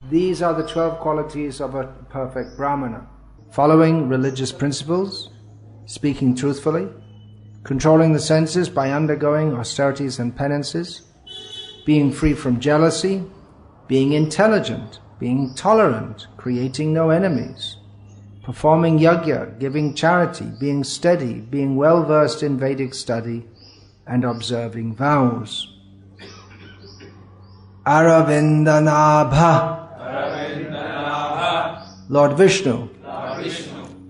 These are the 12 qualities of a perfect Brahmana. Following religious principles, speaking truthfully, controlling the senses by undergoing austerities and penances, being free from jealousy, being intelligent, being tolerant, creating no enemies, performing yajna, giving charity, being steady, being well versed in Vedic study, and observing vows. Aravindanabha, Lord Vishnu,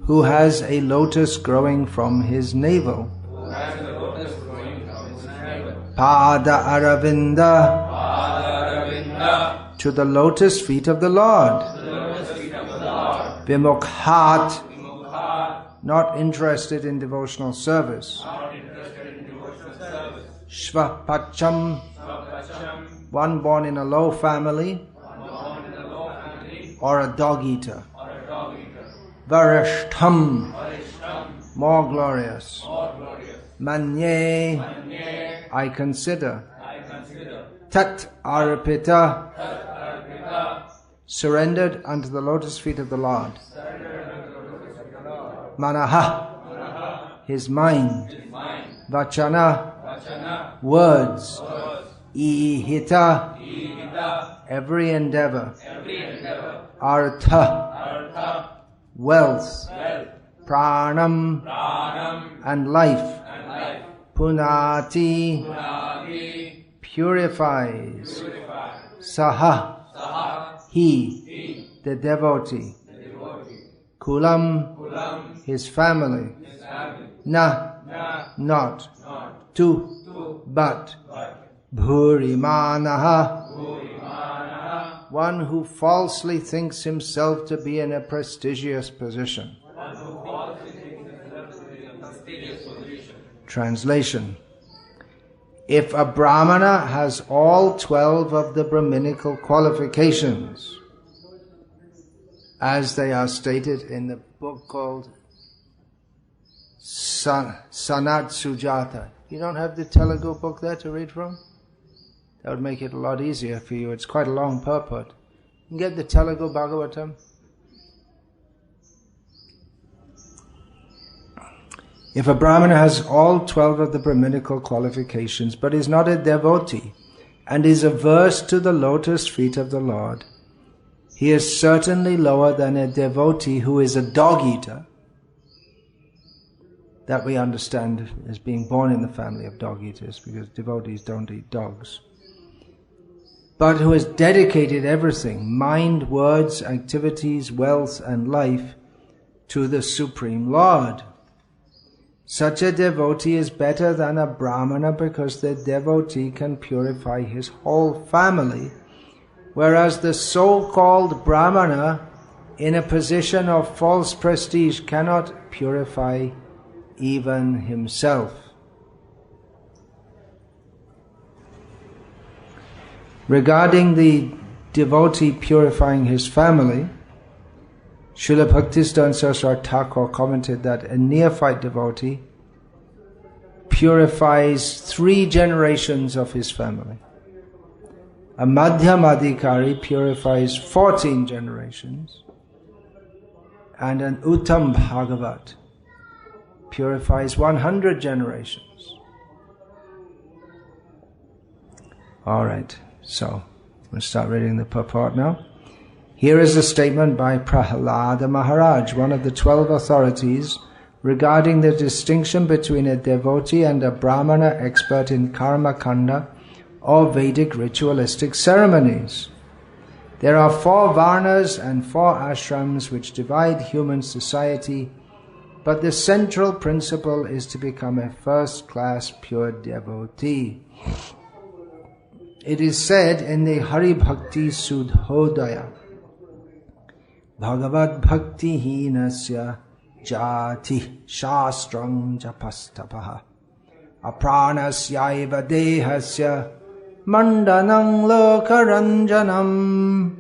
who has a lotus growing from his navel. Pada Aravinda, to the lotus feet of the Lord. Vimukhat, not interested in devotional service. Shvapacham, one born in a low family or a dog eater. Varishtham, more glorious. Manye, I consider. Tat arpita, surrendered unto the lotus feet of the Lord. Manaha, his mind. Vachana, words. Ihita, every endeavor. Artha, wealth. Pranam, and life. Punati, purifies. Saha, he, the devotee. Kulam, his family. Na, not. Tu, but. Bhurimanaha, one who falsely thinks himself to be in a prestigious position. Translation. If a Brahmana has all 12 of the Brahminical qualifications, as they are stated in the book called Sanat Sujata. You don't have the Telugu book there to read from? That would make it a lot easier for you. It's quite a long purport. You can get the Telugu Bhagavatam. If a Brahmana has all 12 of the Brahminical qualifications, but is not a devotee, and is averse to the lotus feet of the Lord, he is certainly lower than a devotee who is a dog eater. That we understand as being born in the family of dog eaters, because devotees don't eat dogs. But who has dedicated everything, mind, words, activities, wealth, and life, to the Supreme Lord. Such a devotee is better than a Brahmana because the devotee can purify his whole family, whereas the so-called Brahmana, in a position of false prestige, cannot purify even himself. Regarding the devotee purifying his family, Srila Bhaktisiddhanta Saraswati Thakur commented that a neophyte devotee purifies 3 generations of his family. A Madhyamadikari purifies 14 generations. And an Uttam Bhagavat purifies 100 generations. Alright, so we'll start reading the purport now. Here is a statement by Prahlada Maharaj, one of the 12 authorities, regarding the distinction between a devotee and a Brahmana expert in karma kanda or Vedic ritualistic ceremonies. There are 4 varnas and 4 ashrams which divide human society, but the central principle is to become a first-class pure devotee. It is said in the Hari Bhakti Sudhodaya, Bhagavad Bhakti Hinasya Jati Shastrang Japastapaha Apranasyaiva Dehasya Mandanang Lokaranjanam.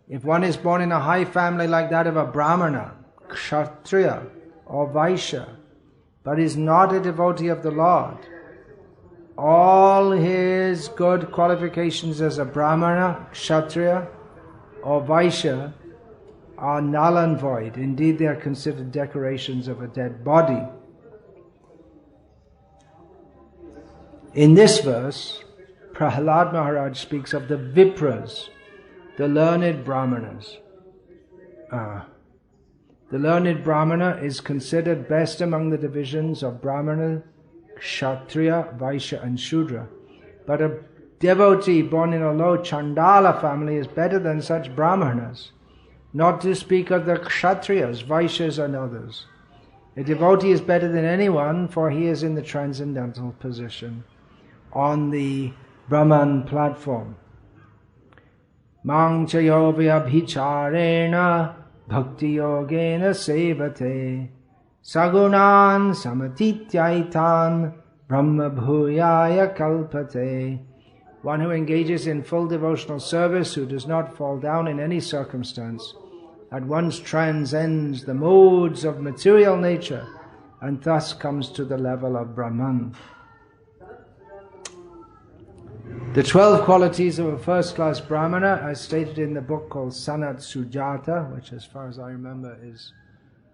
If one is born in a high family like that of a Brahmana, Kshatriya or Vaishya, but is not a devotee of the Lord, all his good qualifications as a Brahmana, Kshatriya or Vaishya are null and void. Indeed, they are considered decorations of a dead body. In this verse, Prahlad Maharaj speaks of the Vipras, the learned Brahmanas. The learned Brahmana is considered best among the divisions of Brahmana, Kshatriya, Vaishya and Shudra. But a devotee born in a low Chandala family is better than such Brahmanas, not to speak of the Kshatriyas, Vaishyas and others. A devotee is better than anyone, for he is in the transcendental position, on the Brahman platform. Mang chayovya bhicharena bhakti yogena sevate sagunan samatityaitan brahma bhuyaya kalpate. One who engages in full devotional service, who does not fall down in any circumstance, at once transcends the modes of material nature and thus comes to the level of Brahman. The 12 qualities of a first-class Brahmana, as stated in the book called Sanat Sujata, which as far as I remember is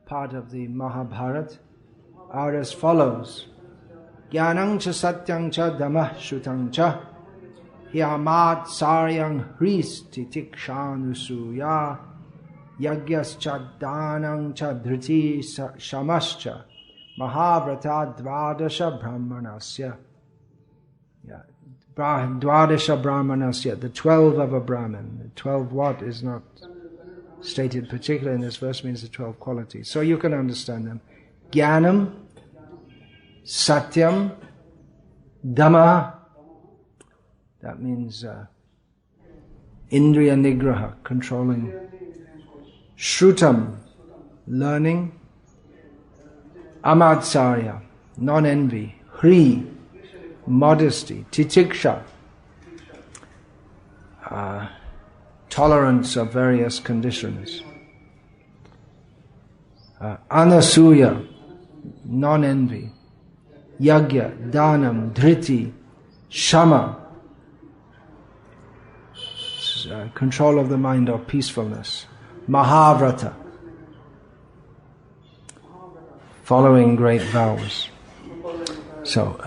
part of the Mahabharata, are as follows. Jnanam cha satyam cha dhamah shrutam cha hyamat saryam hris titikshanusuya yagyas cha danam cha dhriti shamascha mahavrata dvadasha brahmanasya. Dvadasha Brahmanasya, the 12 of a Brahman. The 12 what is not stated particularly in this verse, means the 12 qualities. So you can understand them. Jnanam, Satyam, Dhamma, that means Indriya Nigraha, controlling. Shrutam, learning. Amatsarya, non-envy. Hri, modesty. Titiksha, tolerance of various conditions. Anasuya, non-envy. Yagya, Danam, Dhriti, Shama, control of the mind or peacefulness. Mahavrata, following great vows. So,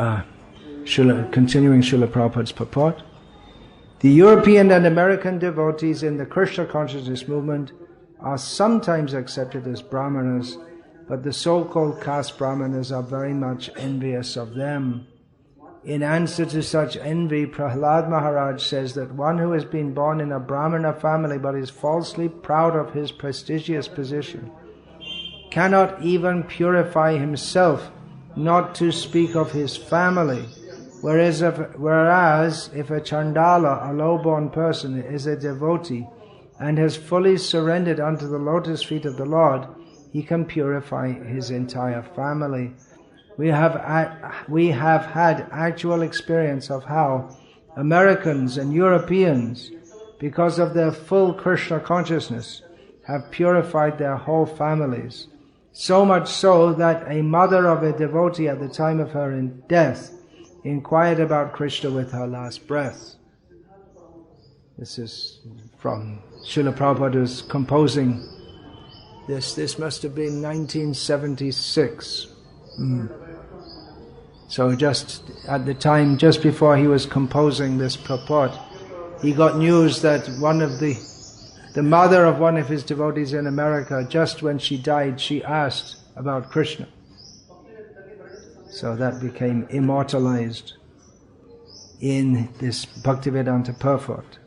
continuing Srila Prabhupada's purport. The European and American devotees in the Krishna consciousness movement are sometimes accepted as Brahmanas, but the so-called caste Brahmanas are very much envious of them. In answer to such envy, Prahlad Maharaj says that one who has been born in a Brahmana family but is falsely proud of his prestigious position cannot even purify himself, not to speak of his family. Whereas if a Chandala, a low-born person, is a devotee and has fully surrendered unto the lotus feet of the Lord, he can purify his entire family. We have had actual experience of how Americans and Europeans, because of their full Krishna consciousness, have purified their whole families. So much so that a mother of a devotee at the time of her death inquired about Krishna with her last breath. This is from Srila Prabhupada, who's composing this. This must have been 1976. So just at the time, just before he was composing this purport, he got news that one of the mother of one of his devotees in America, just when she died, she asked about Krishna. So that became immortalized in this Bhaktivedanta purport.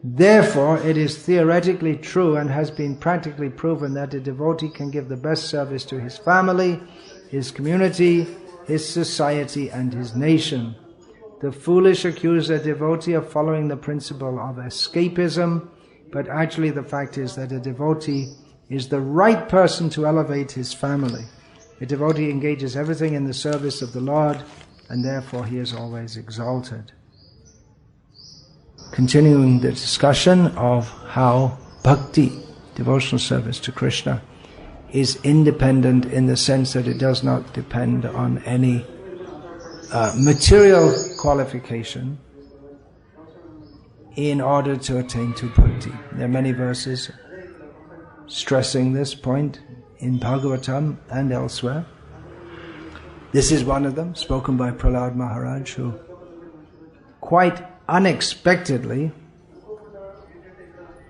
Therefore, it is theoretically true and has been practically proven that a devotee can give the best service to his family, his community, his society and his nation. The foolish accuse a devotee of following the principle of escapism, but actually the fact is that a devotee is the right person to elevate his family. A devotee engages everything in the service of the Lord, and therefore he is always exalted. Continuing the discussion of how bhakti, devotional service to Krishna, is independent in the sense that it does not depend on any material qualification in order to attain to bhakti. There are many verses stressing this point in Bhagavatam and elsewhere. This is one of them, spoken by Prahlad Maharaj, who quite unexpectedly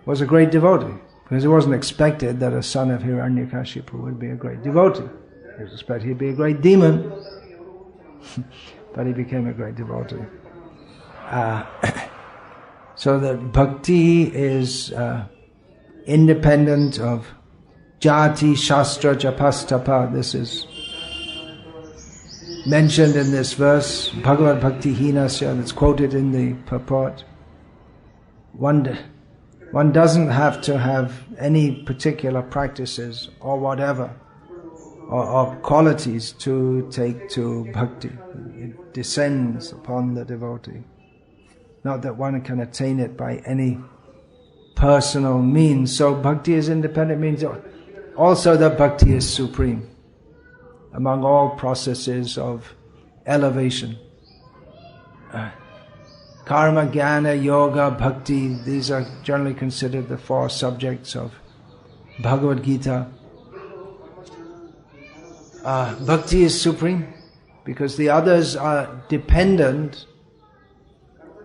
was a great devotee, because it wasn't expected that a son of Hiranyakashipu would be a great devotee. He was expected he'd be a great demon, but he became a great devotee. So that bhakti is independent of jati, shastra, japastapa. This is mentioned in this verse, Bhagavad Bhakti Hinasya, that's quoted in the purport. One doesn't have to have any particular practices or whatever, or qualities to take to bhakti. It descends upon the devotee. Not that one can attain it by any personal means. So bhakti is independent, means also that bhakti is supreme among all processes of elevation. Karma, jnana, yoga, bhakti, these are generally considered the four subjects of Bhagavad Gita. Bhakti is supreme because the others are dependent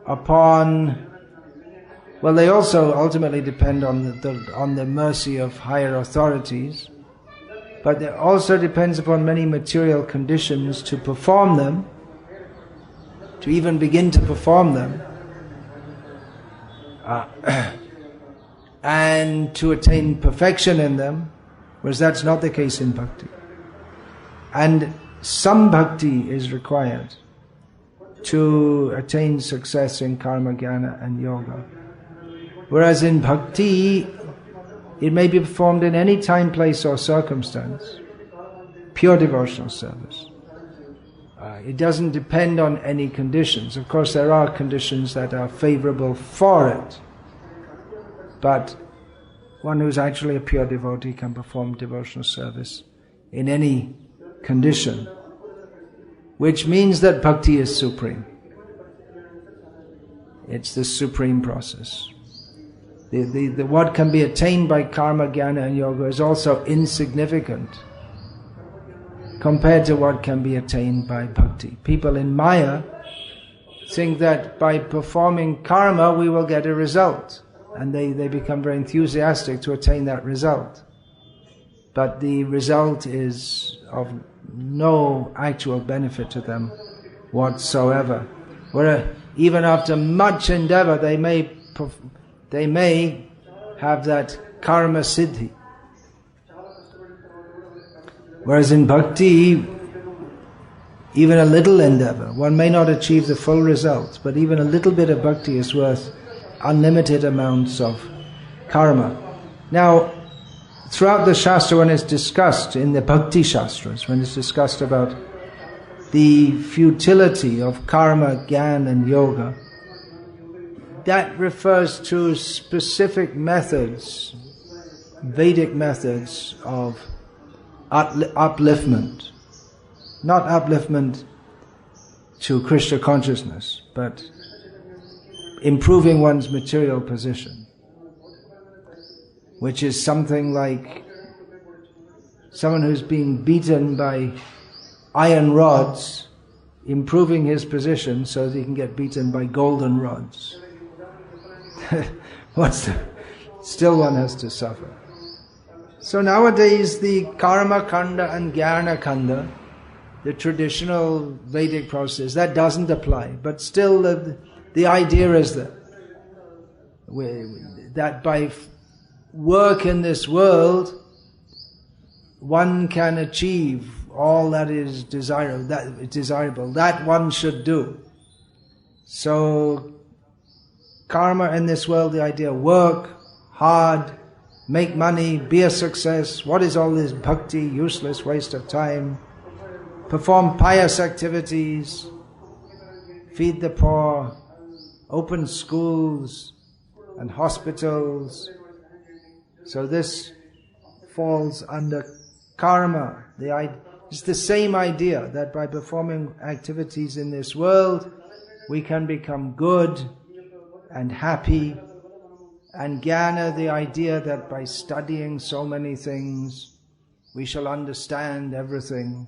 upon, well, they also ultimately depend on the mercy of higher authorities, but it also depends upon many material conditions to perform them, to even begin to perform them, and to attain perfection in them, whereas that's not the case in bhakti. And some bhakti is required to attain success in karma, jnana and yoga. Whereas in bhakti, it may be performed in any time, place or circumstance. Pure devotional service. It doesn't depend on any conditions. Of course, there are conditions that are favorable for it. But one who's actually a pure devotee can perform devotional service in any condition. Which means that bhakti is supreme. It's the supreme process. The what can be attained by karma, jnana and yoga is also insignificant compared to what can be attained by bhakti. People in Maya think that by performing karma we will get a result, and they become very enthusiastic to attain that result. But the result is of no actual benefit to them whatsoever. Whereas even after much endeavor they may have that karma siddhi. Whereas in bhakti, even a little endeavor, one may not achieve the full result, but even a little bit of bhakti is worth unlimited amounts of karma. Now, throughout the Shastra, when it's discussed in the Bhakti Shastras, when it's discussed about the futility of karma, jnana and yoga, that refers to specific methods, Vedic methods of upliftment. Not upliftment to Krishna consciousness, but improving one's material position, which is something like someone who's being beaten by iron rods, improving his position so that he can get beaten by golden rods. Still one has to suffer. So nowadays the karma kanda and jnana kanda, the traditional Vedic process, that doesn't apply. But still the idea is that by work in this world, one can achieve all that is desirable, that one should do. So karma in this world, the idea, work hard, make money, be a success. What is all this bhakti, useless waste of time? Perform pious activities, feed the poor, open schools and hospitals. So this falls under karma. You It's the same idea that by performing activities in this world, we can become good and happy. And jnana, the idea that by studying so many things, we shall understand everything.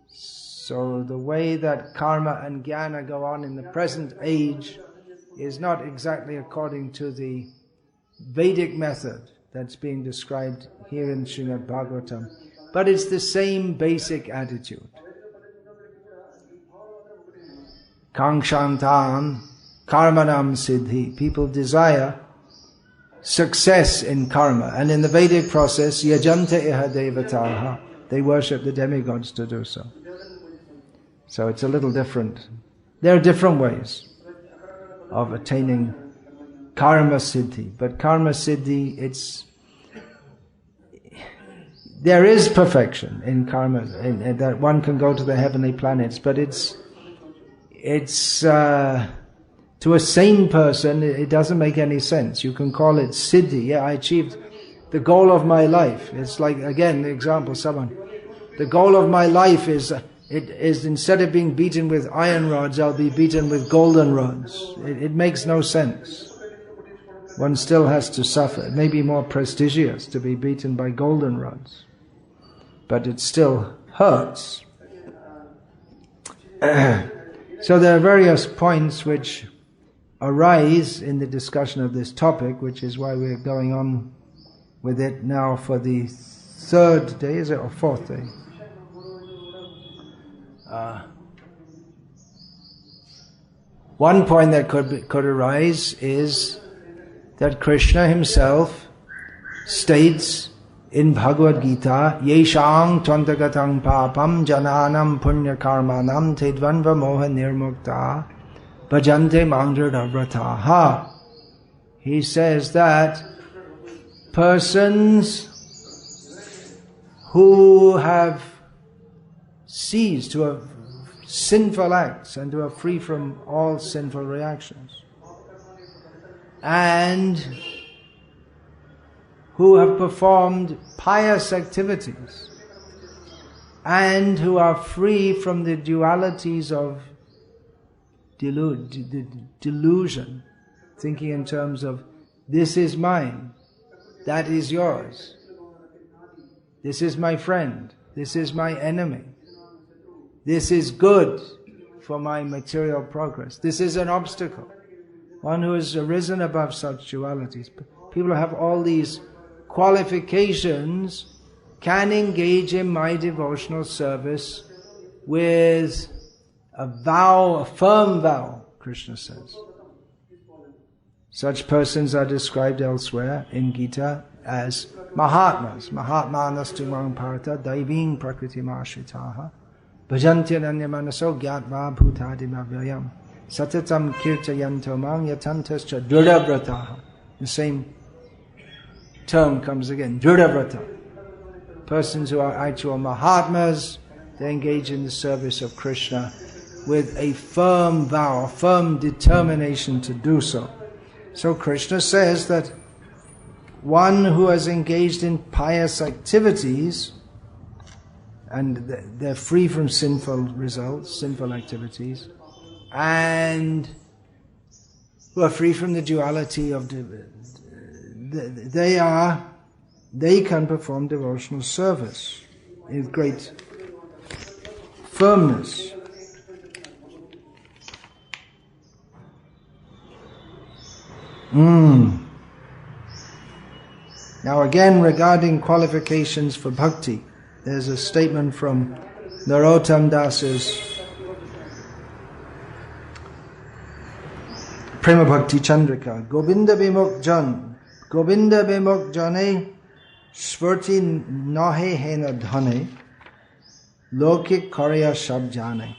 So the way that karma and jnana go on in the present age is not exactly according to the Vedic method that's being described here in Srimad Bhagavatam. But it's the same basic attitude. Kangshantam karmanam siddhi. People desire success in karma. And in the Vedic process, yajanta iha devataha. They worship the demigods to do so. So it's a little different. There are different ways of attaining karma siddhi. But karma siddhi, there is perfection in karma, in that one can go to the heavenly planets, but it's to a sane person, it doesn't make any sense. You can call it siddhi. Yeah, I achieved the goal of my life. It's like, again, the example, the goal of my life is instead of being beaten with iron rods, I'll be beaten with golden rods. It makes no sense. One still has to suffer. It may be more prestigious to be beaten by golden rods, but it still hurts. So there are various points which arise in the discussion of this topic, which is why we're going on with it now for the third day, is it, or fourth day? One point that could arise is that Krishna himself states in Bhagavad Gita, Yeshang tvantagatam papam jananam punya karmanam tedvanva moha nirmukta bhajante mandradavrataha. He says that persons who have ceased, who have sinful acts and who are free from all sinful reactions, and who have performed pious activities, and who are free from the dualities of delusion, thinking in terms of this is mine, that is yours, this is my friend, this is my enemy, this is good for my material progress, this is an obstacle. One who has arisen above such dualities. People who have all these qualifications can engage in my devotional service with a vow, a firm vow, Krishna says. Such persons are described elsewhere in Gita as Mahatmas. Mahatmanas tumang parata daiving prakriti ashritaha bhajantyadanya manaso gyatva bhutadim avyayam satatam kirtayanto mang yatantascha drudavrataha. The same term comes again, drudavrata. Persons who are actual Mahatmas, they engage in the service of Krishna with a firm vow, a firm determination to do so. So Krishna says that one who has engaged in pious activities, and they're free from sinful results, sinful activities, and who are free from the duality of they can perform devotional service with great firmness. Now again, regarding qualifications for bhakti, there's a statement from Narottam Das's Prema Bhakti Chandrika. Govinda Bimuk Jane Svrti Nahe Hena Dhane Lokik Karya Shab Jane.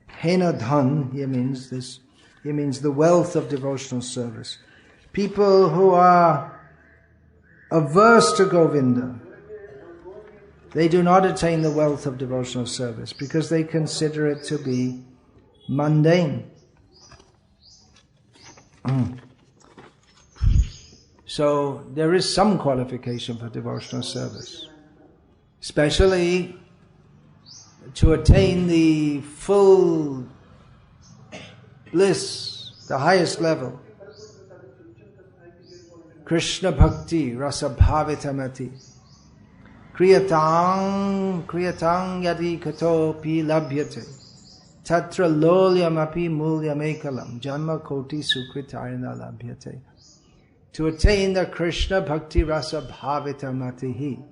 Hena Dhan, he means the wealth of devotional service. People who are averse to Govinda, they do not attain the wealth of devotional service because they consider it to be mundane. So there is some qualification for devotional service. especially to attain the full bliss, the highest level. Krishna Bhakti Rasa Bhavitamati Kriyatang Yadi Kato Pi Labhyate Tatra Lolyam Api Mulyam Ekalam Janma Koti Sukritarina Labhyate. To attain the Krishna Bhakti Rasa Bhavitamati,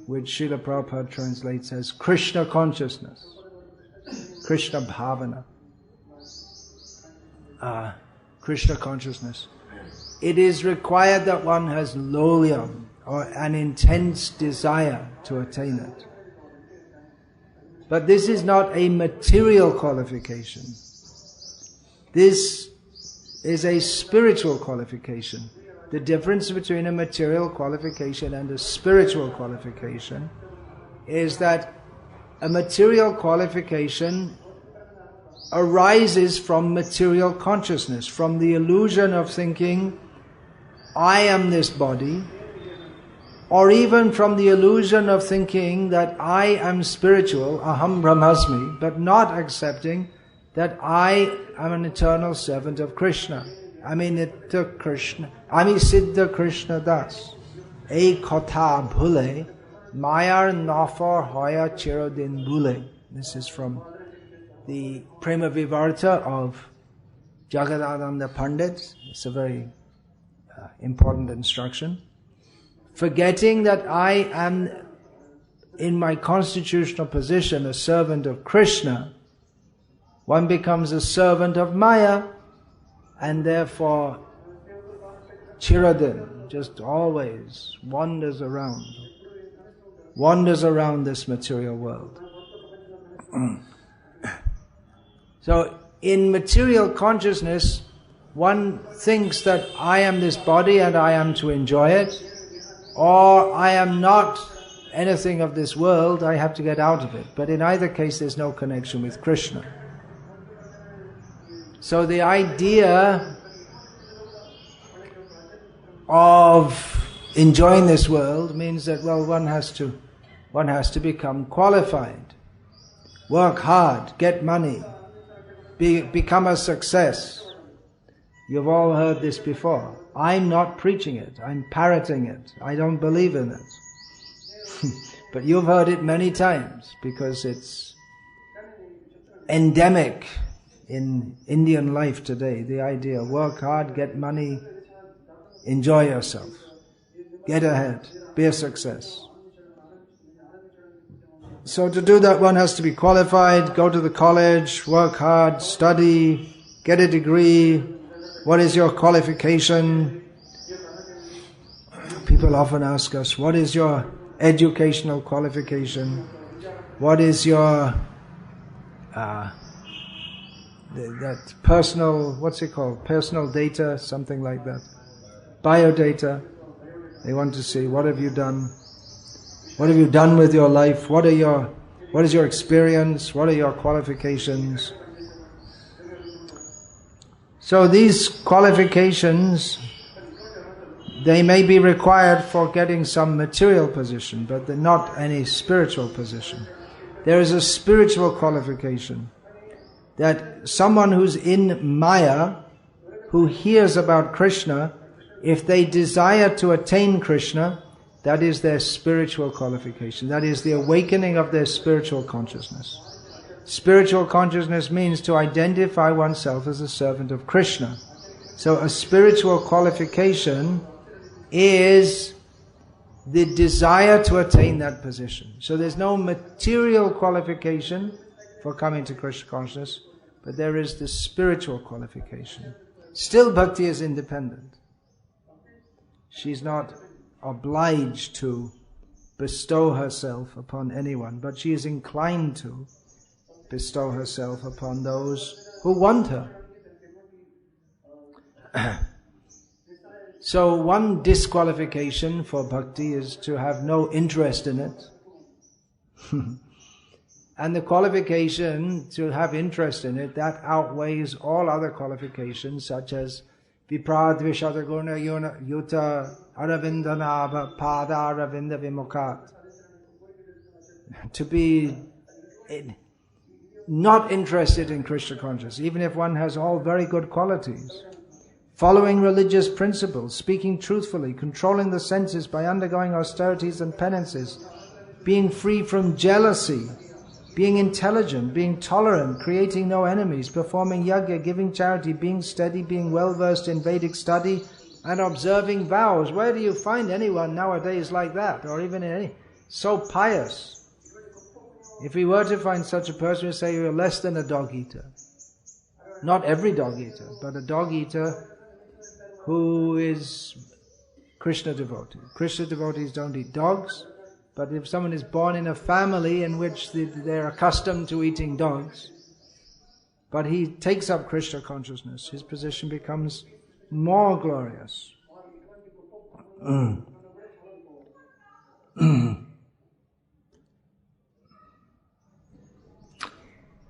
which Srila Prabhupada translates as Krishna consciousness, Krishna Bhavana, Krishna consciousness. It is required that one has lolyam, or an intense desire to attain it. But this is not a material qualification. This is a spiritual qualification. The difference between a material qualification and a spiritual qualification is that a material qualification arises from material consciousness, from the illusion of thinking, I am this body, or even from the illusion of thinking that I am spiritual, aham brahmasmi, but not accepting that I am an eternal servant of Krishna. Aminitta Krishna, Ami Siddha Krishna Das. Ei kotha bhule, mayar nafar hoya chirodin bhule. This is from the Prema Vivarta of Jagadananda Pandit. It's a very important instruction. Forgetting that I am in my constitutional position a servant of Krishna, one becomes a servant of Maya, and therefore Chiradin just always wanders around this material world. So in material consciousness, one thinks that I am this body and I am to enjoy it, or I am not anything of this world, I have to get out of it. But in either case there's no connection with Krishna. So the idea of enjoying this world means that, well, one has to become qualified, work hard, get money, become a success. You've all heard this before. I'm not preaching it, I'm parroting it. I don't believe in it. But you've heard it many times because it's endemic in Indian life today. The idea, work hard, get money, enjoy yourself, get ahead, be a success. So to do that, one has to be qualified, go to the college, work hard, study, get a degree. What is your qualification? People often ask us, what is your educational qualification? What is your that personal, what's it called? Personal data, something like that. Biodata. They want to see, what have you done? What have you done with your life? What is your experience? What are your qualifications? So these qualifications, they may be required for getting some material position, but they're not any spiritual position. There is a spiritual qualification that someone who's in Maya, who hears about Krishna, if they desire to attain Krishna, that is their spiritual qualification. That is the awakening of their spiritual consciousness. Spiritual consciousness means to identify oneself as a servant of Krishna. So a spiritual qualification is the desire to attain that position. So there's no material qualification for coming to Krishna consciousness, but there is the spiritual qualification. Still, Bhakti is independent. She's not obliged to bestow herself upon anyone, but she is inclined to bestow herself upon those who want her. So one disqualification for bhakti is to have no interest in it. And the qualification to have interest in it, that outweighs all other qualifications such as Vipradvishadaguna Yuta Aravindanabha Pada Aravinda Vimukhat. to be not interested in Krishna consciousness, even if one has all very good qualities. Following religious principles, speaking truthfully, controlling the senses by undergoing austerities and penances, being free from jealousy, being intelligent, being tolerant, creating no enemies, performing yajna, giving charity, being steady, being well versed in Vedic study, and observing vows. Where do you find anyone nowadays like that, or even so pious? If we were to find such a person, we'd say you're less than a dog eater. Not every dog eater, but a dog eater who is Krishna devotee. Krishna devotees don't eat dogs, but if someone is born in a family in which they're accustomed to eating dogs, but he takes up Krishna consciousness, his position becomes more glorious.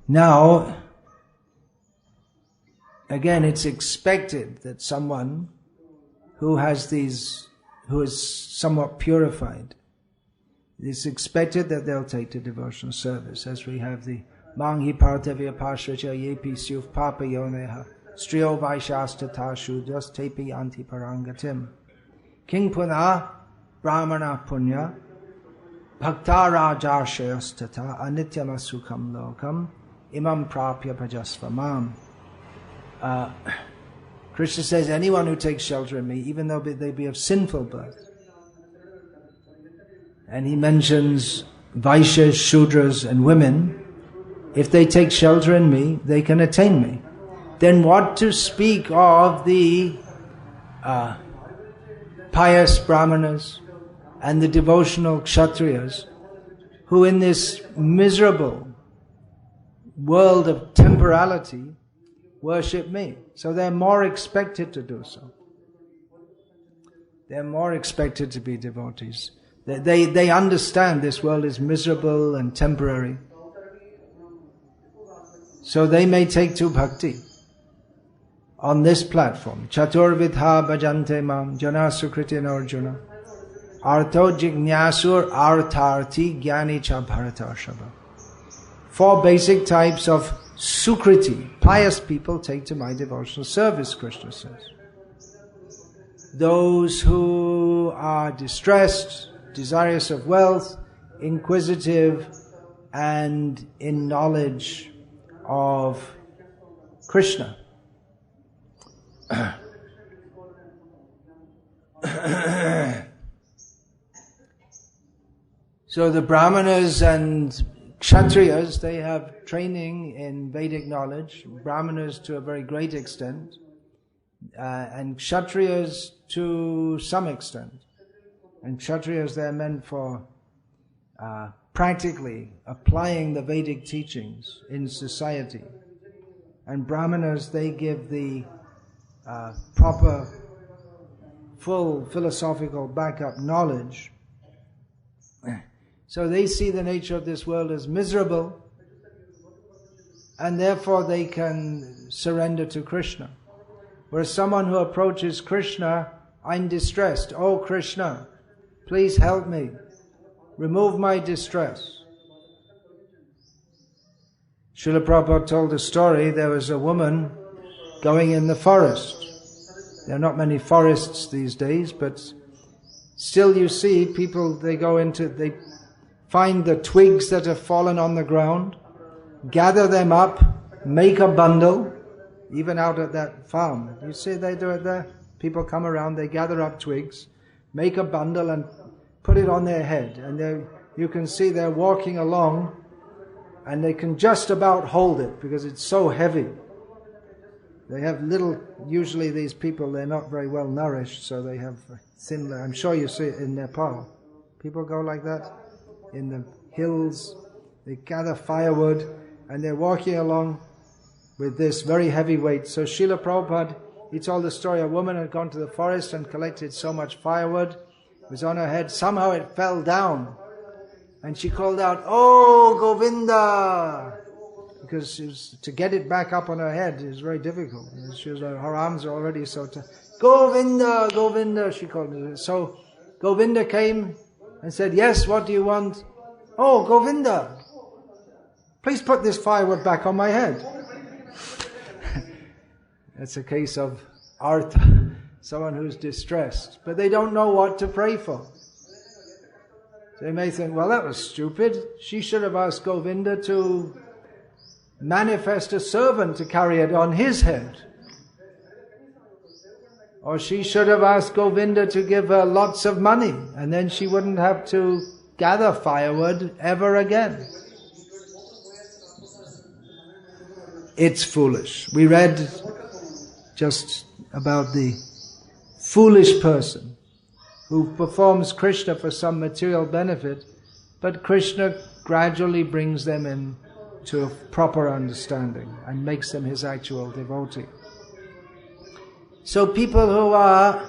Now, again, it's expected that someone who is somewhat purified, it's expected that they'll take to devotional service, as we have the Manghi Partavya Pashracha Yepi Syuf Papa Yoneha Striyo Vaishastata Shudras Tepi Anti Parangatim King Puna Brahmana Punya Bhakta Rajarshayastata Anityama Sukham Lokam Imam Prapya Bhajasvamam. Krishna says, anyone who takes shelter in me, even though they be of sinful birth. And he mentions Vaishyas, Shudras and women. If they take shelter in me, they can attain me. Then what to speak of the pious Brahmanas and the devotional Kshatriyas, who in this miserable world of temporality worship me. So they're more expected to do so. They're more expected to be devotees. They understand this world is miserable and temporary. So they may take to bhakti on this platform. Chaturvidha bhajante mam jana sukritin arjuna artho jignasur artharthi jnani cha bharatarshava. 4 basic types of sukriti, pious people, take to my devotional service, Krishna says. Those who are distressed, desirous of wealth, inquisitive, and in knowledge of Krishna. So the Brahmanas and Kshatriyas, they have training in Vedic knowledge, Brahmanas to a very great extent, and Kshatriyas to some extent. And Kshatriyas, they're meant for practically applying the Vedic teachings in society. And Brahmanas, they give the proper, full philosophical backup knowledge. So they see the nature of this world as miserable, and therefore they can surrender to Krishna. Whereas someone who approaches Krishna, I'm distressed. Oh Krishna, please help me. Remove my distress. Srila Prabhupada told a story. There was a woman going in the forest. There are not many forests these days, but still you see people, they find the twigs that have fallen on the ground, gather them up, make a bundle, even out at that farm. You see they do it there? People come around, they gather up twigs, make a bundle and put it on their head. And you can see they're walking along and they can just about hold it because it's so heavy. They have usually these people, they're not very well nourished, so they have thin, I'm sure you see it in Nepal. People go like that in the hills, they gather firewood and they're walking along with this very heavy weight. So Srila Prabhupada, he told the story, a woman had gone to the forest and collected so much firewood, it was on her head, somehow it fell down. And she called out, "Oh Govinda!" Because to get it back up on her head is very difficult. Her arms are already so tight. "Govinda, Govinda," she called it. So Govinda came and said, "Yes, what do you want?" Oh, Govinda, please put this firewood back on my head. That's a case of artha, someone who's distressed, but they don't know what to pray for. They may think, well, that was stupid. She should have asked Govinda to manifest a servant to carry it on his head. Or she should have asked Govinda to give her lots of money, and then she wouldn't have to gather firewood ever again. It's foolish. We read just about the foolish person who performs Krishna for some material benefit, but Krishna gradually brings them in to a proper understanding and makes them his actual devotee. So people who are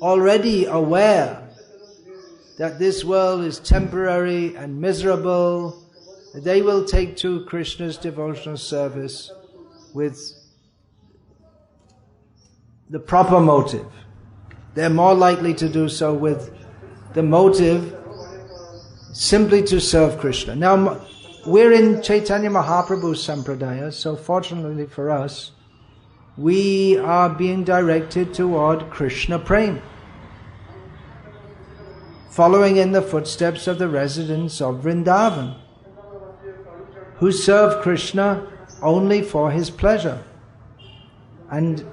already aware that this world is temporary and miserable, they will take to Krishna's devotional service with the proper motive. They're more likely to do so with the motive simply to serve Krishna. Now, we're in Chaitanya Mahaprabhu's Sampradaya, so fortunately for us, we are being directed toward Krishna Prema, following in the footsteps of the residents of Vrindavan, who serve Krishna only for his pleasure. And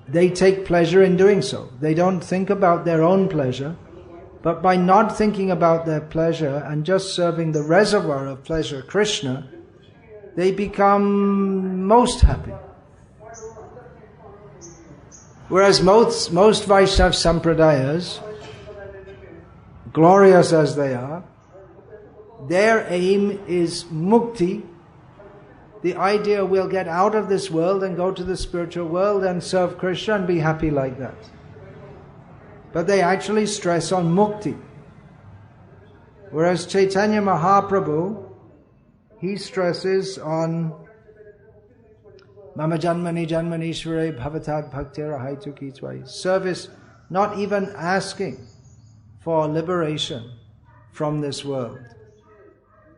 they take pleasure in doing so. They don't think about their own pleasure, but by not thinking about their pleasure and just serving the reservoir of pleasure, Krishna, they become most happy. Whereas most Vaishnava Sampradayas, glorious as they are, their aim is mukti. The idea we'll get out of this world and go to the spiritual world and serve Krishna and be happy like that. But they actually stress on mukti. Whereas Chaitanya Mahaprabhu, he stresses on Mama Janmani Janmanishvare Bhavatad Bhaktira Haituki Tvai. Service, not even asking for liberation from this world.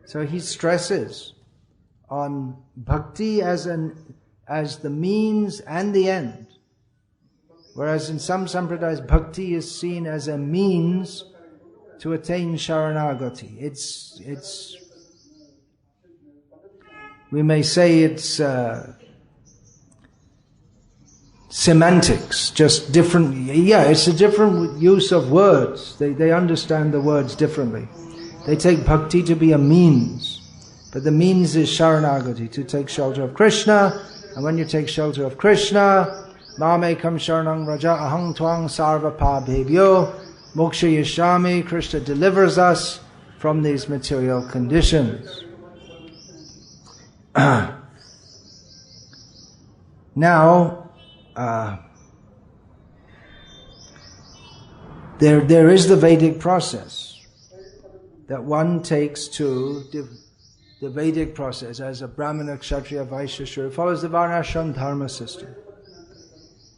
So he stresses on bhakti as the means and the end. Whereas in some sampradayas, bhakti is seen as a means to attain sharanagati. It's we may say it's semantics, just different. Yeah, it's a different use of words. They understand the words differently. They take bhakti to be a means, but the means is sharanagati, to take shelter of Krishna. And when you take shelter of Krishna, Mamekam Sharanang Raja Ahang Twang Sarva Pabhebhyo Moksha Yashami, Krishna delivers us from these material conditions. Now, there is the Vedic process that one takes to the Vedic process as a Brahmana, Kshatriya, Vaishya, Shudra. It follows the Varnashram Dharma system.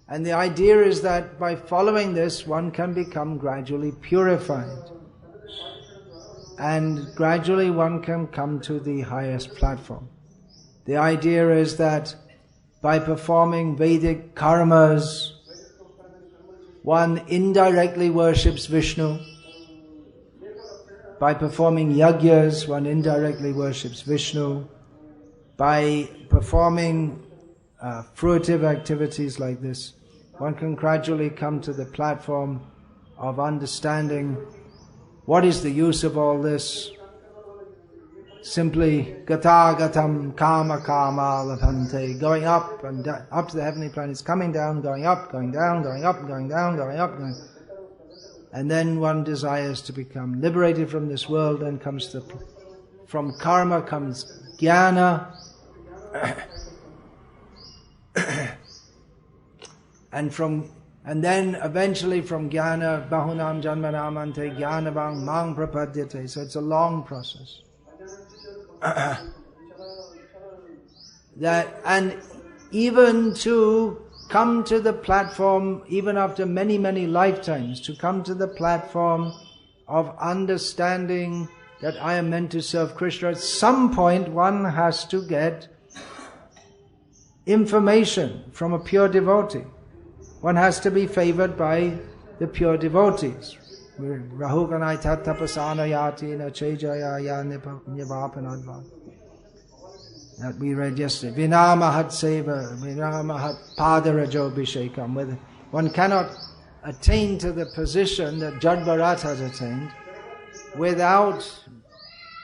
And the idea is that by following this, one can become gradually purified. And gradually one can come to the highest platform. The idea is that by performing Vedic karmas, one indirectly worships Vishnu. By performing yajnas, one indirectly worships Vishnu. By performing fruitive activities like this, one can gradually come to the platform of understanding what is the use of all this. Simply gata gatam kama kama labhante, going up and down, up to the heavenly planets, coming down, going up, going down, going up, going down, going up, going. And then one desires to become liberated from this world, and comes from karma comes jnana, and then eventually from jnana bahunam janmanamante jnanavang mang prapadyate. So it's a long process. That, and even to come to the platform, even after many, many lifetimes, to come to the platform of understanding that I am meant to serve Krishna, at some point one has to get information from a pure devotee. One has to be favored by the pure devotees. That we read yesterday. Vinamahat seva, vinamahat padarajo bhishekam. One cannot attain to the position that Jad Bharat has attained without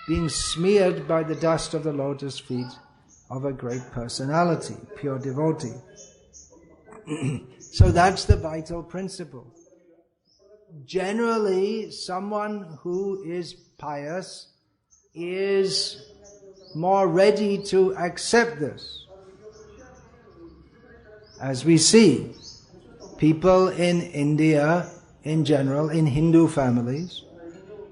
being smeared by the dust of the lotus feet of a great personality, pure devotee. So that's the vital principle. Generally, someone who is pious is more ready to accept this. As we see, people in India, in general, in Hindu families,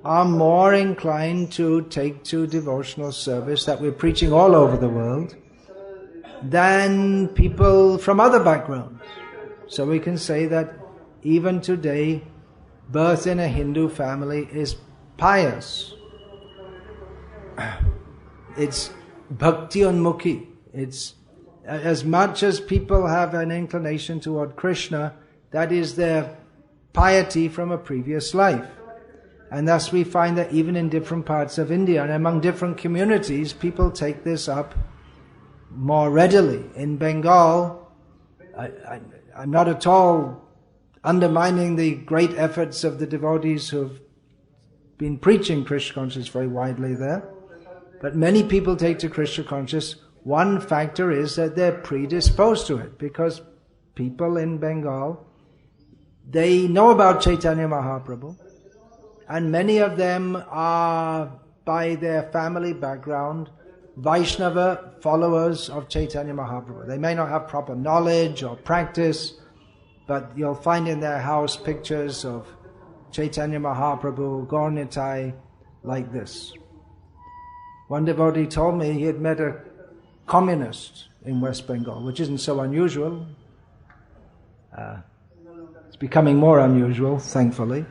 are more inclined to take to devotional service that we're preaching all over the world than people from other backgrounds. So we can say that even today, birth in a Hindu family is pious. It's Bhakti Unmukhi. It's as much as people have an inclination toward Krishna, that is their piety from a previous life. And thus we find that even in different parts of India and among different communities, people take this up more readily. In Bengal, I'm not at all undermining the great efforts of the devotees who have been preaching Krishna consciousness very widely there. But many people take to Krishna consciousness. One factor is that they're predisposed to it, because people in Bengal, they know about Chaitanya Mahaprabhu, and many of them are, by their family background, Vaishnava followers of Chaitanya Mahaprabhu. They may not have proper knowledge or practice, but you'll find in their house pictures of Chaitanya Mahaprabhu, Gaur Nitai, like this. One devotee told me he had met a communist in West Bengal, which isn't so unusual. It's becoming more unusual, thankfully.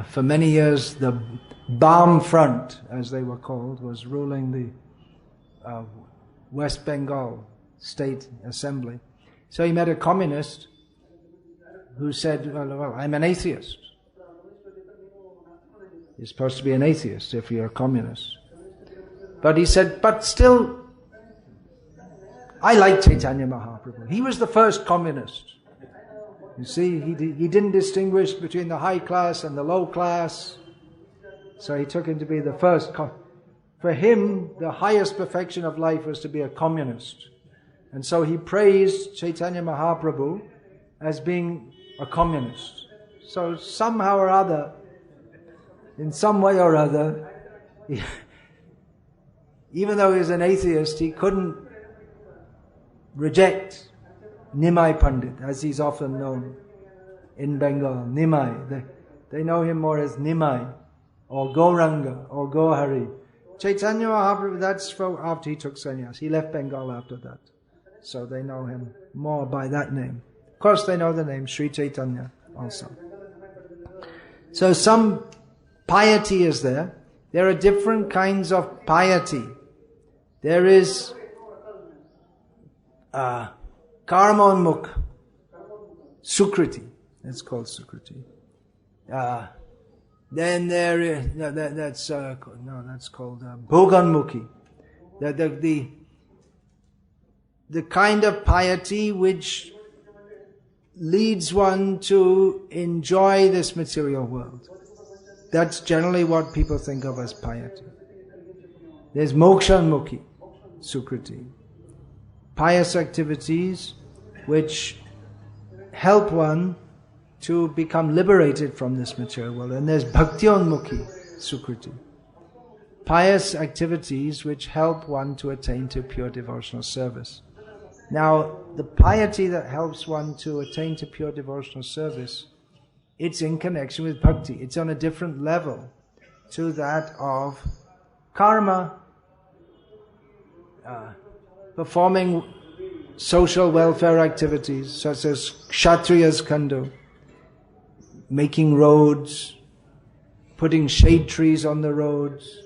For many years, the Bam Front, as they were called, was ruling the West Bengal State Assembly. So he met a communist who said, well, I'm an atheist. You're supposed to be an atheist if you're a communist. But he said, but still, I like Chaitanya Mahaprabhu. He was the first communist. You see, he didn't distinguish between the high class and the low class. So he took him to be the first. For him, the highest perfection of life was to be a communist. And so he praised Chaitanya Mahaprabhu as being a communist. So somehow or other, in some way or other, even though he was an atheist, he couldn't reject Nimai Pandit, as he's often known in Bengal. Nimai. They know him more as Nimai, or Gauranga, or Gohari. Chaitanya Mahaprabhu, that's for after he took sannyas. He left Bengal after that. So they know him more by that name. Of course they know the name Sri Chaitanya also. So some piety is there. There are different kinds of piety. There is karmonmukh, sukriti. It's called sukriti. Then there is that's called bhoganmukhi. The kind of piety which leads one to enjoy this material world. That's generally what people think of as piety. There's mokshanmukhi, sukriti. Pious activities which help one to become liberated from this material world. And there's bhaktionmukhi, sukriti. Pious activities which help one to attain to pure devotional service. Now, the piety that helps one to attain to pure devotional service, it's in connection with bhakti. It's on a different level to that of karma, performing social welfare activities such as kshatriyas can do, making roads, putting shade trees on the roads,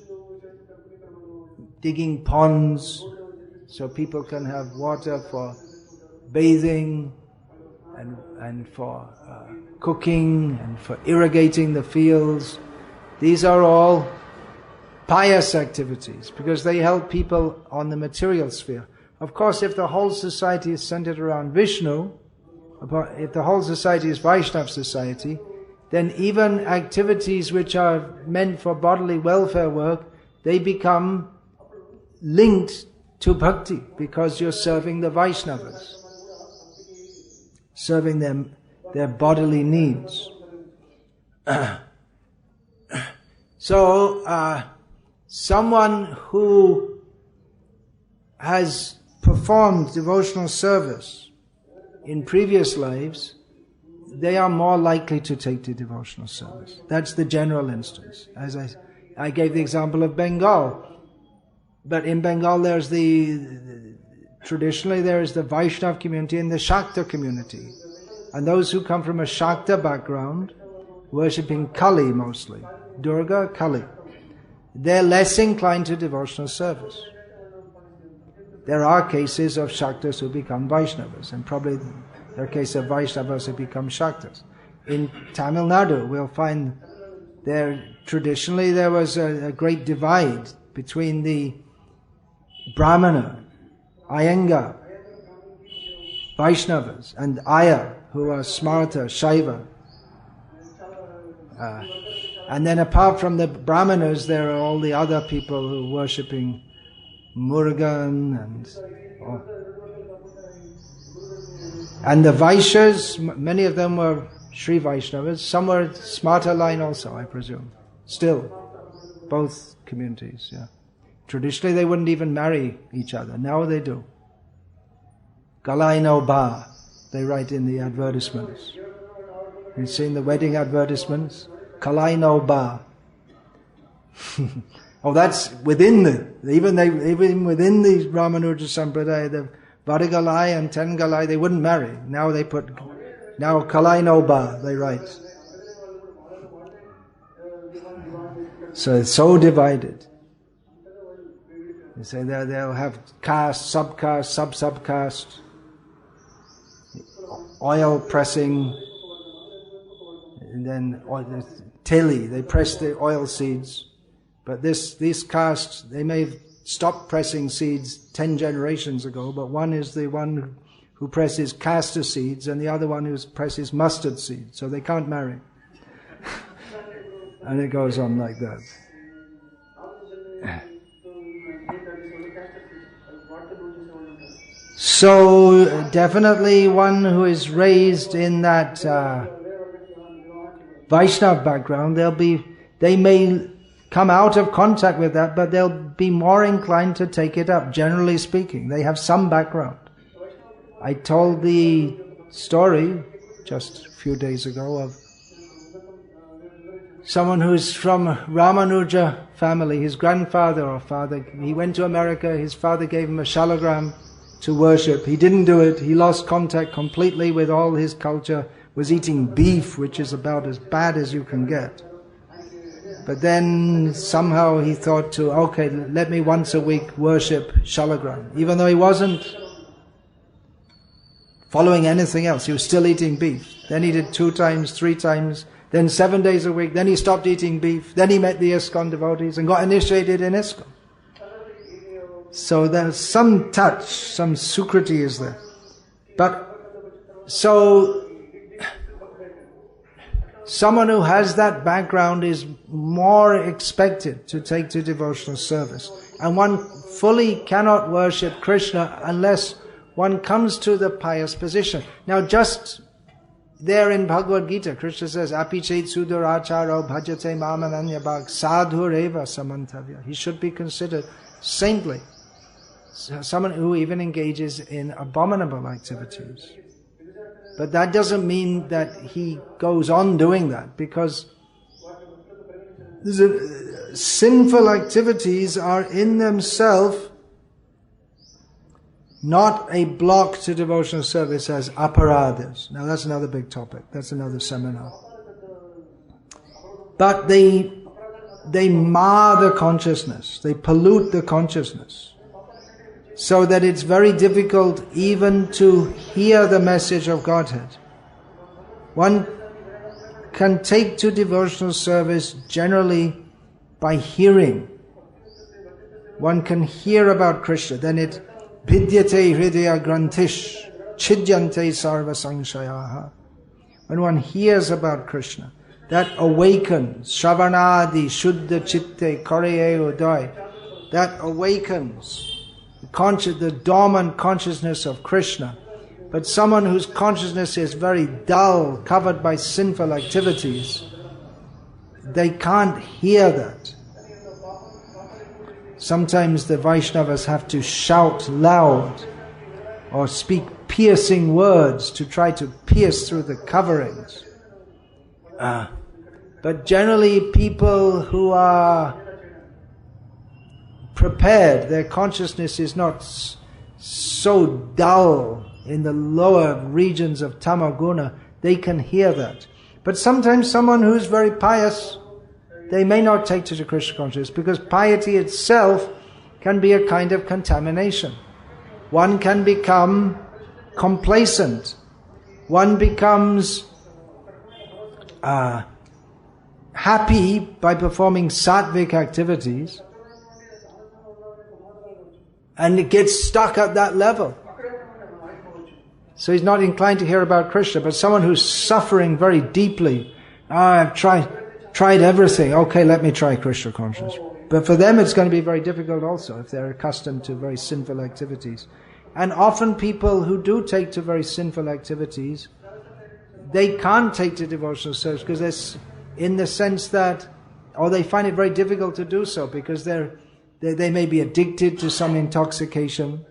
digging ponds so people can have water for bathing and for cooking and for irrigating the fields. These are all pious activities because they help people on the material sphere. Of course, if the whole society is centered around Vishnu, if the whole society is Vaishnava society, then even activities which are meant for bodily welfare work, they become linked to bhakti because you're serving the Vaishnavas, serving them their bodily needs. So, someone who has performed devotional service in previous lives, they are more likely to take to devotional service. That's the general instance. As I gave the example of Bengal. But in Bengal traditionally there is the Vaishnava community and the Shakta community. And those who come from a Shakta background, worshipping Kali mostly, Durga, Kali, they're less inclined to devotional service. There are cases of Shaktas who become Vaishnavas, and probably there are cases of Vaishnavas who become Shaktas. In Tamil Nadu, we'll find traditionally there was a great divide between the Brahmana, Iyengar, Vaishnavas, and Aya, who are Smarta, Shaiva. And then apart from the Brahmanas, there are all the other people who are worshipping Murugan and the Vaishyas. Many of them were Sri Vaishnavas. Some were Smarta line also, I presume. Still, both communities, yeah. Traditionally they wouldn't even marry each other. Now they do. Galai no ba, they write in the advertisements. You've seen the wedding advertisements? Kalai no ba. Oh, that's within even within the Ramanuja Sampradaya, the Vadagalai and Tengalai, they wouldn't marry. Now Kalai no ba, they write. So it's so divided. They say they'll have caste, subcaste, sub-subcaste, oil pressing, and then teli, they press the oil seeds. But these castes, they may have stopped pressing seeds 10 generations ago, but one is the one who presses castor seeds and the other one who presses mustard seeds, so they can't marry. And it goes on like that. So definitely one who is raised in that Vaishnava background, they may come out of contact with that, but they'll be more inclined to take it up, generally speaking. They have some background. I told the story just a few days ago of someone who's from Ramanuja family, his grandfather or father, he went to America, his father gave him a shalagram to worship. He didn't do it. He lost contact completely with all his culture, was eating beef, which is about as bad as you can get. But then somehow he thought okay, let me once a week worship shalagram. Even though he wasn't following anything else, he was still eating beef. Then he did 2 times, 3 times, then 7 days a week. Then he stopped eating beef. Then he met the ISKCON devotees and got initiated in ISKCON. So there's some touch, some sukriti is there. But so someone who has that background is more expected to take to devotional service. And one fully cannot worship Krishna unless one comes to the pious position. Now just there in Bhagavad Gita, Krishna says, Api chet suduracharo bhajate mamananya bhag sadhureva samantavya. He should be considered saintly. Someone who even engages in abominable activities. But that doesn't mean that he goes on doing that, because sinful activities are in themselves not a block to devotional service as aparadhas. Now that's another big topic. That's another seminar. But the they mar the consciousness, they pollute the consciousness, so that it's very difficult even to hear the message of Godhead. One can take to devotional service generally by hearing. One can hear about Krishna, then it vidyate hridaya grantish chidyante sarva sangshayaha. When one hears about Krishna, that awakens shravanadi shuddha chitte kareye uday. That awakens the dormant consciousness of Krishna. But someone whose consciousness is very dull, covered by sinful activities, they can't hear that. Sometimes the Vaishnavas have to shout loud or speak piercing words to try to pierce through the coverings. But generally people who are prepared, their consciousness is not so dull in the lower regions of tamaguna, they can hear that. But sometimes someone who's very pious, they may not take to the Krishna consciousness, because piety itself can be a kind of contamination. One can become complacent. One becomes happy by performing sattvic activities, and it gets stuck at that level. So he's not inclined to hear about Krishna. But someone who's suffering very deeply, I've tried everything, okay, let me try Krishna consciousness. But for them it's going to be very difficult also, if they're accustomed to very sinful activities. And often people who do take to very sinful activities, they can't take to devotional service because there's, in the sense that, or they find it very difficult to do so because they may be addicted to some intoxication.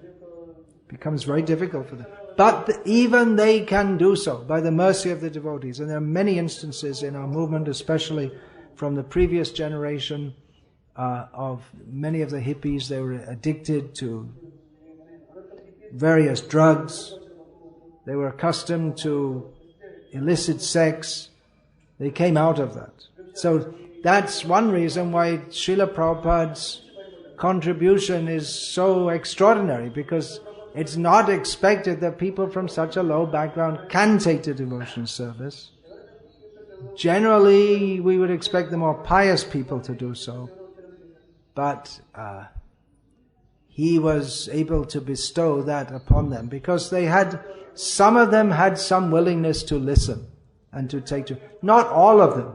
It becomes very difficult for them. But even they can do so by the mercy of the devotees. And there are many instances in our movement, especially from the previous generation, of many of the hippies. They were addicted to various drugs. They were accustomed to illicit sex. They came out of that. So that's one reason why Srila Prabhupada's contribution is so extraordinary, because it's not expected that people from such a low background can take to devotional service. Generally, we would expect the more pious people to do so. But he was able to bestow that upon them because some of them had some willingness to listen and to take to. Not all of them.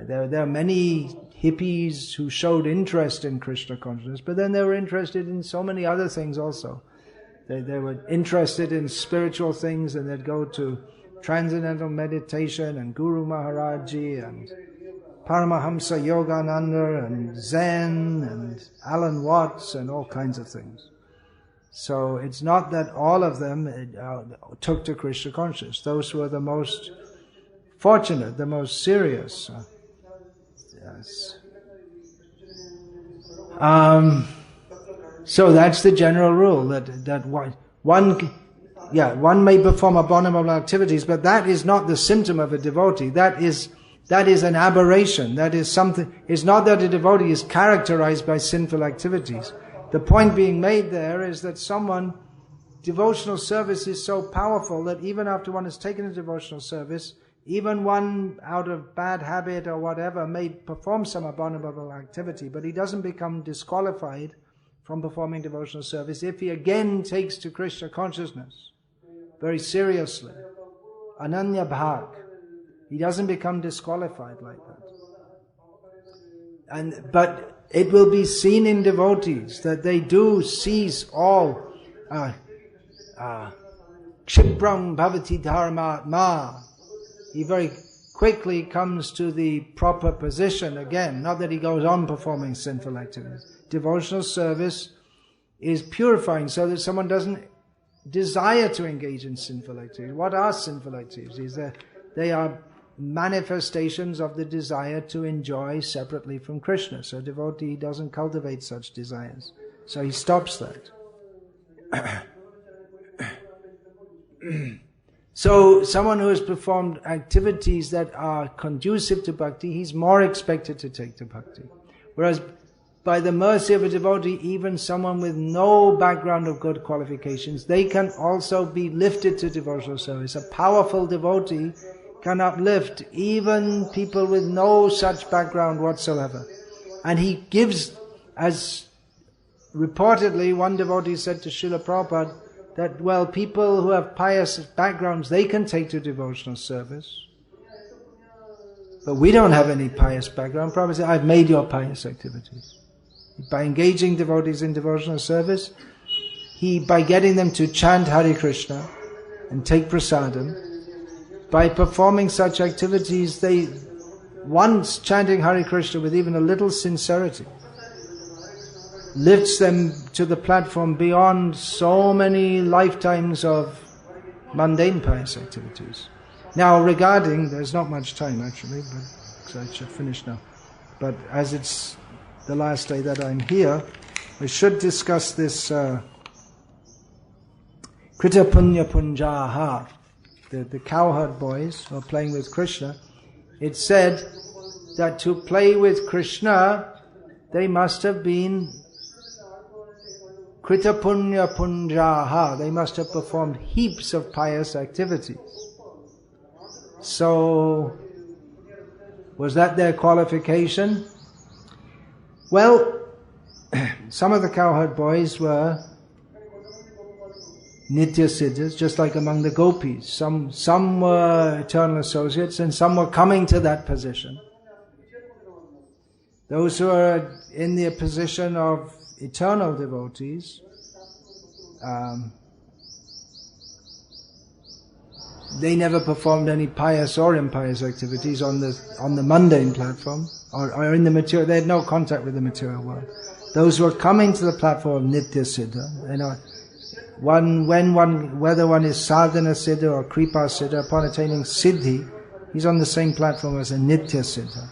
There are many hippies who showed interest in Krishna consciousness, but then they were interested in so many other things also. They were interested in spiritual things, and they'd go to transcendental meditation and Guru Maharaji and Paramahamsa Yogananda and Zen and Alan Watts and all kinds of things. So it's not that all of them took to Krishna consciousness. Those were the most fortunate, the most serious. Yes. So that's the general rule, that one may perform abominable activities, but that is not the symptom of a devotee. That is an aberration. That is something. It's not that a devotee is characterized by sinful activities. The point being made there is that devotional service is so powerful that even after one has taken a devotional service, even one out of bad habit or whatever may perform some abominable activity, but he doesn't become disqualified from performing devotional service if he again takes to Krishna consciousness very seriously. Ananya bhak. He doesn't become disqualified like that. But it will be seen in devotees that they do cease all kshipram bhavati dharmatma. He very quickly comes to the proper position again. Not that he goes on performing sinful activities. Devotional service is purifying so that someone doesn't desire to engage in sinful activities. What are sinful activities? They are manifestations of the desire to enjoy separately from Krishna. So a devotee doesn't cultivate such desires. So he stops that. So someone who has performed activities that are conducive to bhakti, he's more expected to take to bhakti. Whereas by the mercy of a devotee, even someone with no background of good qualifications, they can also be lifted to devotional service. A powerful devotee can uplift even people with no such background whatsoever. And he gives, as reportedly one devotee said to Srila Prabhupada, that, well, people who have pious backgrounds, they can take to devotional service. But we don't have any pious background. Prabhupada said, I've made your pious activities. By engaging devotees in devotional service, by getting them to chant Hare Krishna and take prasadam, by performing such activities, once chanting Hare Krishna with even a little sincerity, lifts them to the platform beyond so many lifetimes of mundane pious activities. Now there's not much time actually, but so I should finish now. But as it's the last day that I'm here, we should discuss this Krita Punya Punjaha, the cowherd boys who are playing with Krishna. It's said that to play with Krishna, they must have been Krita Punya Punjaha, they must have performed heaps of pious activities. So, was that their qualification? Well, some of the cowherd boys were Nitya Siddhas, just like among the gopis. Some were eternal associates and some were coming to that position. Those who are in the position of eternal devotees, they never performed any pious or impious activities on the mundane platform or in the material. They had no contact with the material world. Those who are coming to the platform of Nitya Siddha, whether one is Sadhana Siddha or Kripa Siddha, upon attaining Siddhi, he's on the same platform as a Nitya Siddha.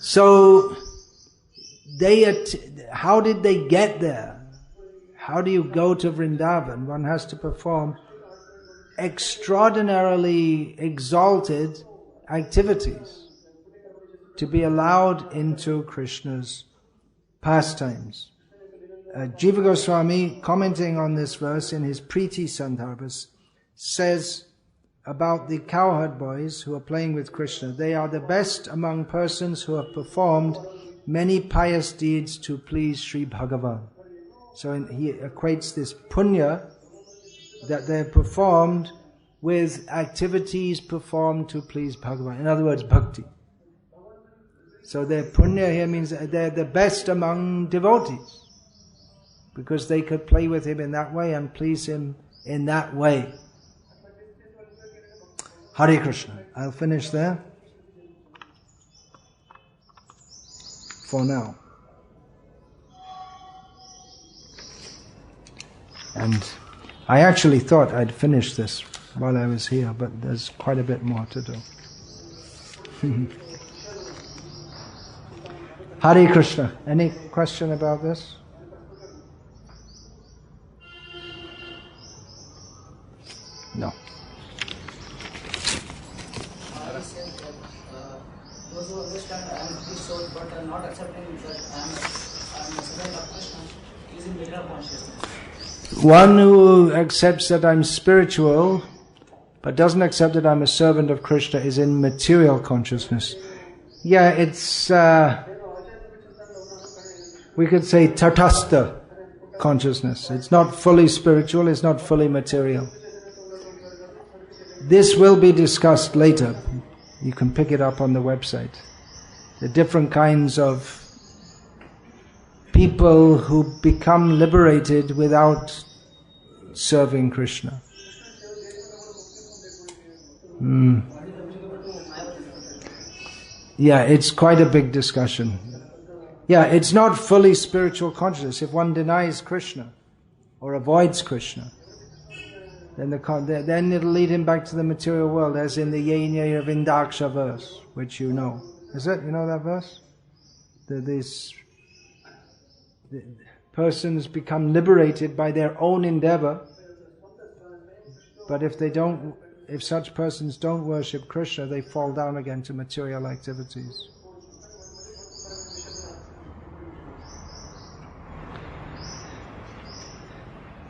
So, how did they get there? How do you go to Vrindavan? One has to perform extraordinarily exalted activities to be allowed into Krishna's pastimes. Jiva Goswami, commenting on this verse in his Priti Sandarbhas, says about the cowherd boys who are playing with Krishna, they are the best among persons who have performed many pious deeds to please Sri Bhagavan. So he equates this punya that they have performed with activities performed to please Bhagavan. In other words, bhakti. So their punya here means they're the best among devotees, because they could play with him in that way and please him in that way. Hare Krishna. I'll finish there for now. And I actually thought I'd finish this while I was here, but there's quite a bit more to do. Hare Krishna. Any question about this? No. Those who understand I am his soul but are not accepting that I am a servant of Krishna is in middle consciousness. One who accepts that I'm spiritual but doesn't accept that I'm a servant of Krishna is in material consciousness. Yeah, it's we could say tatastha consciousness. It's not fully spiritual, it's not fully material. This will be discussed later. You can pick it up on the website. The different kinds of people who become liberated without serving Krishna. Yeah, it's quite a big discussion. Yeah, it's not fully spiritual consciousness. If one denies Krishna or avoids Krishna, then it'll lead him back to the material world, as in the Yenya Vindaksha verse, which you know. Is it? You know that verse? These persons become liberated by their own endeavor But if such persons don't worship Krishna, they fall down again to material activities.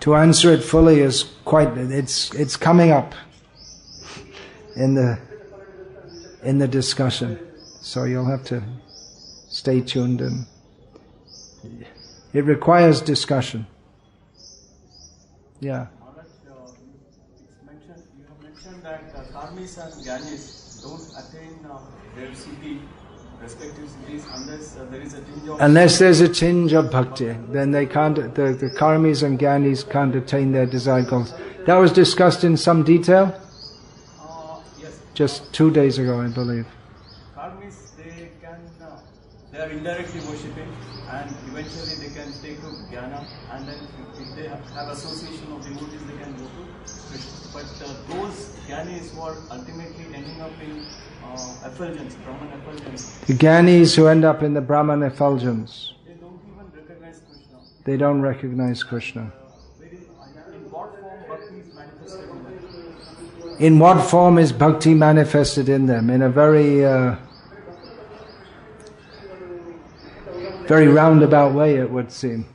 To answer it fully is it's coming up in the discussion. So you'll have to stay tuned, and it requires discussion. Yeah. You have mentioned that karmis and gyanis don't attain their siddhi, respective siddhis, unless there is a tinge of... Unless there's a tinge of bhakti, then they can't. The karmis and gyanis can't attain their desired goals. That was discussed in some detail. Yes. Just 2 days ago, I believe. Karmis, they are indirectly worshipping, and eventually they can take to jnana, and then if they have association of devotees, they can go to Krishna. But those jnanis who are ultimately ending up in effulgence, Brahman effulgence, The gyanis who end up in the Brahman effulgence, they don't even recognize Krishna. they don't recognize Krishna. In what form Bhakti is manifested in them? In what form is bhakti manifested in them? In a very roundabout way, it would seem.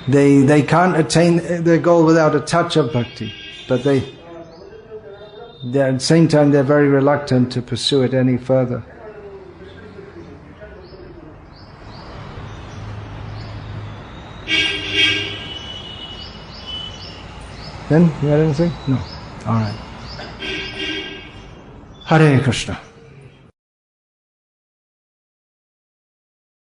They can't attain their goal without a touch of bhakti, but at the same time they're very reluctant to pursue it any further. Then, you had anything? No. All right. Hare Krishna.